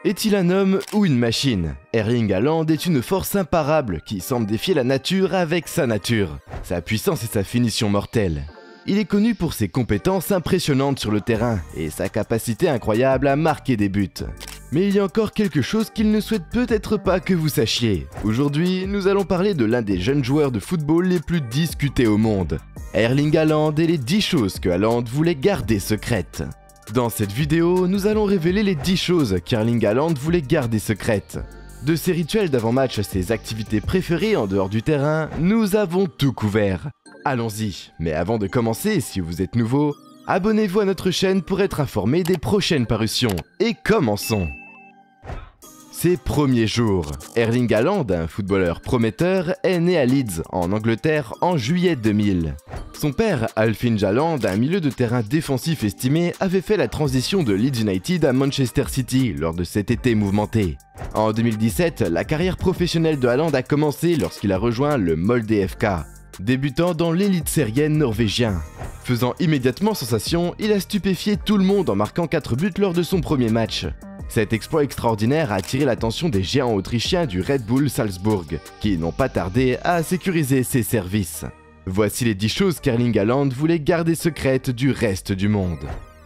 Est-il un homme ou une machine? Erling Haaland est une force imparable qui semble défier la nature avec sa nature, sa puissance et sa finition mortelle. Il est connu pour ses compétences impressionnantes sur le terrain et sa capacité incroyable à marquer des buts. Mais il y a encore quelque chose qu'il ne souhaite peut-être pas que vous sachiez. Aujourd'hui, nous allons parler de l'un des jeunes joueurs de football les plus discutés au monde, Erling Haaland, et les 10 choses que Haaland voulait garder secrètes. Dans cette vidéo, nous allons révéler les 10 choses qu'Erling Haaland voulait garder secrètes. De ses rituels d'avant-match à ses activités préférées en dehors du terrain, nous avons tout couvert. Allons-y, mais avant de commencer, si vous êtes nouveau, abonnez-vous à notre chaîne pour être informé des prochaines parutions. Et commençons! Ses premiers jours. Erling Haaland, un footballeur prometteur, est né à Leeds, en Angleterre, en juillet 2000. Son père, Alfie Haaland, un milieu de terrain défensif estimé, avait fait la transition de Leeds United à Manchester City lors de cet été mouvementé. En 2017, la carrière professionnelle de Haaland a commencé lorsqu'il a rejoint le Molde FK, débutant dans l'élite syrienne norvégien. Faisant immédiatement sensation, il a stupéfié tout le monde en marquant 4 buts lors de son premier match. Cet exploit extraordinaire a attiré l'attention des géants autrichiens du Red Bull Salzbourg, qui n'ont pas tardé à sécuriser ses services. Voici les 10 choses qu'Erling Haaland voulait garder secrètes du reste du monde.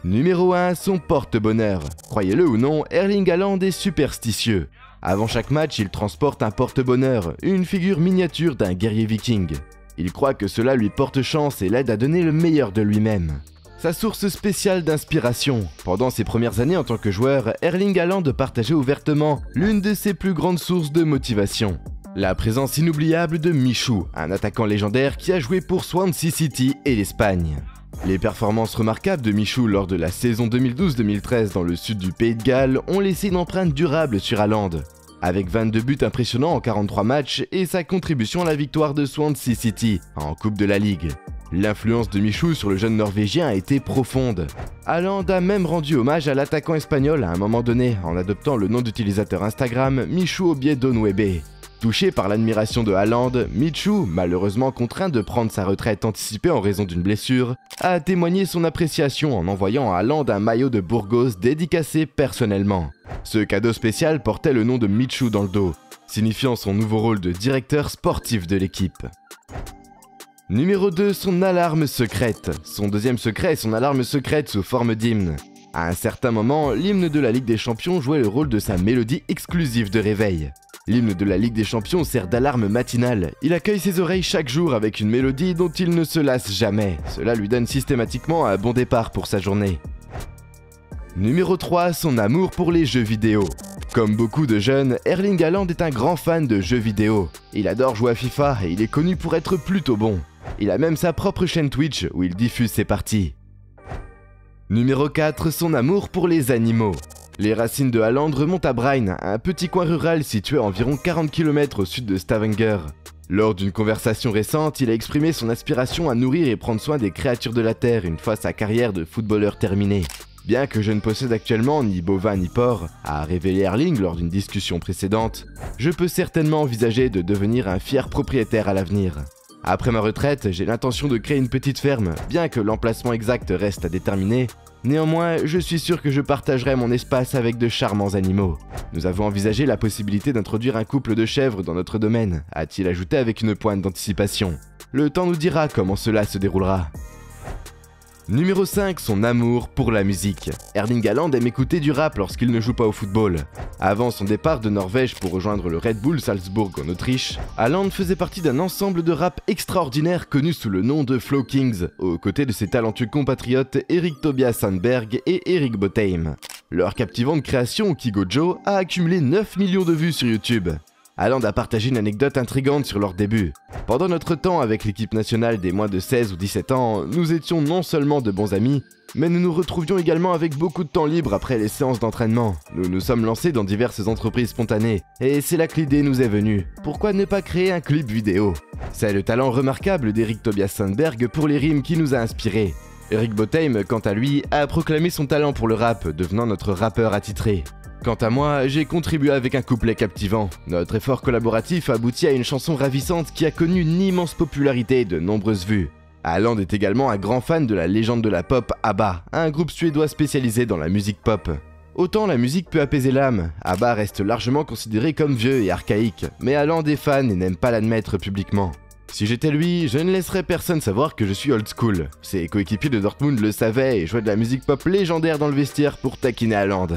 Numéro 1, son porte-bonheur. Croyez-le ou non, Erling Haaland est superstitieux. Avant chaque match, il transporte un porte-bonheur, une figure miniature d'un guerrier viking. Il croit que cela lui porte chance et l'aide à donner le meilleur de lui-même. Sa source spéciale d'inspiration. Pendant ses premières années en tant que joueur, Erling Haaland partageait ouvertement l'une de ses plus grandes sources de motivation. La présence inoubliable de Michou, un attaquant légendaire qui a joué pour Swansea City et l'Espagne. Les performances remarquables de Michou lors de la saison 2012-2013 dans le sud du Pays de Galles ont laissé une empreinte durable sur Haaland, avec 22 buts impressionnants en 43 matchs et sa contribution à la victoire de Swansea City en Coupe de la Ligue. L'influence de Michou sur le jeune Norvégien a été profonde. Haaland a même rendu hommage à l'attaquant espagnol à un moment donné en adoptant le nom d'utilisateur Instagram Michou Obiedonwebe. Touché par l'admiration de Haaland, Michou, malheureusement contraint de prendre sa retraite anticipée en raison d'une blessure, a témoigné son appréciation en envoyant à Haaland un maillot de Burgos dédicacé personnellement. Ce cadeau spécial portait le nom de Michou dans le dos, signifiant son nouveau rôle de directeur sportif de l'équipe. Numéro 2, son alarme secrète. Son deuxième secret est son alarme secrète sous forme d'hymne. À un certain moment, l'hymne de la Ligue des Champions jouait le rôle de sa mélodie exclusive de réveil. L'hymne de la Ligue des Champions sert d'alarme matinale. Il accueille ses oreilles chaque jour avec une mélodie dont il ne se lasse jamais. Cela lui donne systématiquement un bon départ pour sa journée. Numéro 3, son amour pour les jeux vidéo. Comme beaucoup de jeunes, Erling Haaland est un grand fan de jeux vidéo. Il adore jouer à FIFA et il est connu pour être plutôt bon. Il a même sa propre chaîne Twitch où il diffuse ses parties. Numéro 4, son amour pour les animaux. Les racines de Haaland remontent à Brein, un petit coin rural situé à environ 40 km au sud de Stavanger. Lors d'une conversation récente, il a exprimé son aspiration à nourrir et prendre soin des créatures de la terre une fois sa carrière de footballeur terminée. Bien que je ne possède actuellement ni bovin ni porc, a révélé Erling lors d'une discussion précédente, je peux certainement envisager de devenir un fier propriétaire à l'avenir. Après ma retraite, j'ai l'intention de créer une petite ferme, bien que l'emplacement exact reste à déterminer. Néanmoins, je suis sûr que je partagerai mon espace avec de charmants animaux. Nous avons envisagé la possibilité d'introduire un couple de chèvres dans notre domaine, a-t-il ajouté avec une pointe d'anticipation. Le temps nous dira comment cela se déroulera. Numéro 5, son amour pour la musique. Erling Haaland aime écouter du rap lorsqu'il ne joue pas au football. Avant son départ de Norvège pour rejoindre le Red Bull Salzbourg en Autriche, Haaland faisait partie d'un ensemble de rap extraordinaire connu sous le nom de Flow Kings, aux côtés de ses talentueux compatriotes Erik Tobias Sandberg et Erik Botheim. Leur captivante création Kigo Joe a accumulé 9 millions de vues sur YouTube. Haaland a partagé une anecdote intrigante sur leur début. Pendant notre temps avec l'équipe nationale des moins de 16 ou 17 ans, nous étions non seulement de bons amis, mais nous nous retrouvions également avec beaucoup de temps libre après les séances d'entraînement. Nous nous sommes lancés dans diverses entreprises spontanées, et c'est là que l'idée nous est venue. Pourquoi ne pas créer un clip vidéo? C'est le talent remarquable d'Erik Tobias Sandberg pour les rimes qui nous a inspirés. Erik Botheim, quant à lui, a proclamé son talent pour le rap, devenant notre rappeur attitré. Quant à moi, j'ai contribué avec un couplet captivant. Notre effort collaboratif aboutit à une chanson ravissante qui a connu une immense popularité et de nombreuses vues. Haaland est également un grand fan de la légende de la pop ABBA, un groupe suédois spécialisé dans la musique pop. Autant la musique peut apaiser l'âme, ABBA reste largement considéré comme vieux et archaïque, mais Haaland est fan et n'aime pas l'admettre publiquement. Si j'étais lui, je ne laisserais personne savoir que je suis old school. Ses coéquipiers de Dortmund le savaient et jouaient de la musique pop légendaire dans le vestiaire pour taquiner Haaland.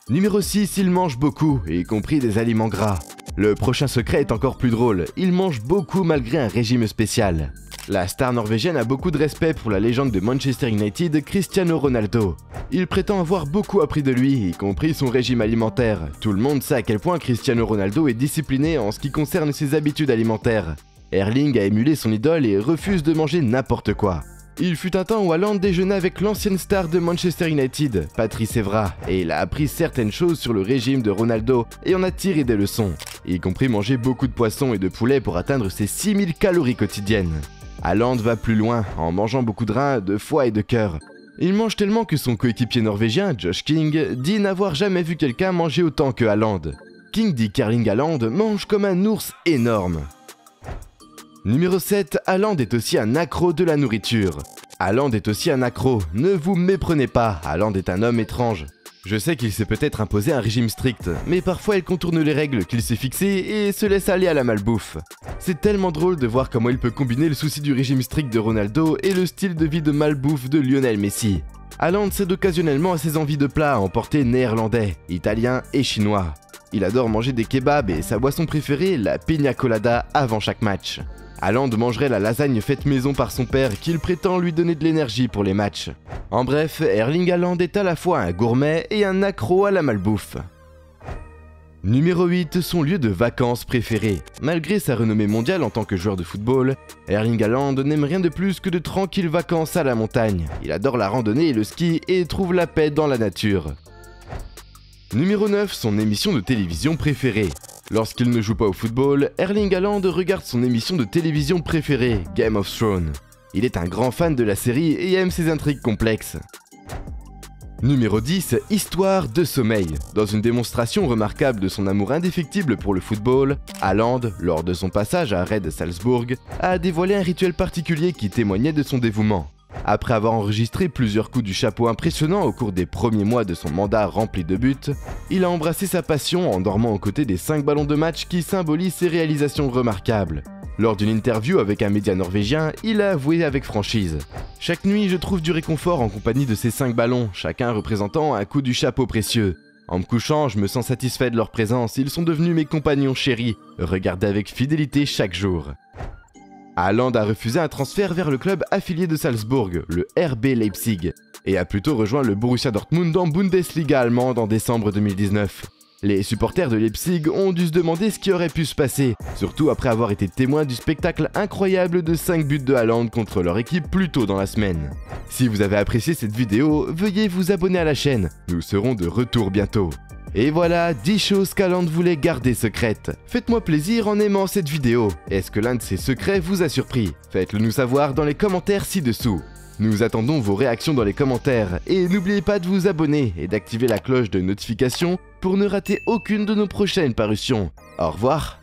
Numéro 6, il mange beaucoup, y compris des aliments gras. Le prochain secret est encore plus drôle, il mange beaucoup malgré un régime spécial. La star norvégienne a beaucoup de respect pour la légende de Manchester United, Cristiano Ronaldo. Il prétend avoir beaucoup appris de lui, y compris son régime alimentaire. Tout le monde sait à quel point Cristiano Ronaldo est discipliné en ce qui concerne ses habitudes alimentaires. Erling a émulé son idole et refuse de manger n'importe quoi. Il fut un temps où Haaland déjeunait avec l'ancienne star de Manchester United, Patrice Evra, et il a appris certaines choses sur le régime de Ronaldo et en a tiré des leçons, y compris manger beaucoup de poissons et de poulet pour atteindre ses 6000 calories quotidiennes. Haaland va plus loin, en mangeant beaucoup de reins, de foie et de cœur. Il mange tellement que son coéquipier norvégien, Josh King, dit n'avoir jamais vu quelqu'un manger autant que Haaland. King dit qu'Erling Haaland mange comme un ours énorme. Numéro 7, Haaland est aussi un accro de la nourriture. Haaland est aussi un accro, ne vous méprenez pas, Haaland est un homme étrange. Je sais qu'il s'est peut-être imposé un régime strict, mais parfois il contourne les règles qu'il s'est fixées et se laisse aller à la malbouffe. C'est tellement drôle de voir comment il peut combiner le souci du régime strict de Ronaldo et le style de vie de malbouffe de Lionel Messi. Haaland cède occasionnellement à ses envies de plats à emporter néerlandais, italiens et chinois. Il adore manger des kebabs et sa boisson préférée, la pina colada, avant chaque match. Haaland mangerait la lasagne faite maison par son père qu'il prétend lui donner de l'énergie pour les matchs. En bref, Erling Haaland est à la fois un gourmet et un accro à la malbouffe. Numéro 8, son lieu de vacances préféré. Malgré sa renommée mondiale en tant que joueur de football, Erling Haaland n'aime rien de plus que de tranquilles vacances à la montagne. Il adore la randonnée et le ski et trouve la paix dans la nature. Numéro 9, son émission de télévision préférée. Lorsqu'il ne joue pas au football, Erling Haaland regarde son émission de télévision préférée, Game of Thrones. Il est un grand fan de la série et aime ses intrigues complexes. Numéro 10, histoire de sommeil. Dans une démonstration remarquable de son amour indéfectible pour le football, Haaland, lors de son passage à Red Salzbourg, a dévoilé un rituel particulier qui témoignait de son dévouement. Après avoir enregistré plusieurs coups du chapeau impressionnants au cours des premiers mois de son mandat rempli de buts, il a embrassé sa passion en dormant aux côtés des 5 ballons de match qui symbolisent ses réalisations remarquables. Lors d'une interview avec un média norvégien, il a avoué avec franchise « Chaque nuit, je trouve du réconfort en compagnie de ces 5 ballons, chacun représentant un coup du chapeau précieux. En me couchant, je me sens satisfait de leur présence, ils sont devenus mes compagnons chéris, regardés avec fidélité chaque jour. » Haaland a refusé un transfert vers le club affilié de Salzbourg, le RB Leipzig, et a plutôt rejoint le Borussia Dortmund en Bundesliga allemande en décembre 2019. Les supporters de Leipzig ont dû se demander ce qui aurait pu se passer, surtout après avoir été témoins du spectacle incroyable de 5 buts de Haaland contre leur équipe plus tôt dans la semaine. Si vous avez apprécié cette vidéo, veuillez vous abonner à la chaîne, nous serons de retour bientôt. Et voilà, 10 choses qu'Haaland voulait garder secrètes. Faites-moi plaisir en aimant cette vidéo. Est-ce que l'un de ces secrets vous a surpris? Faites-le nous savoir dans les commentaires ci-dessous. Nous attendons vos réactions dans les commentaires et n'oubliez pas de vous abonner et d'activer la cloche de notification pour ne rater aucune de nos prochaines parutions. Au revoir.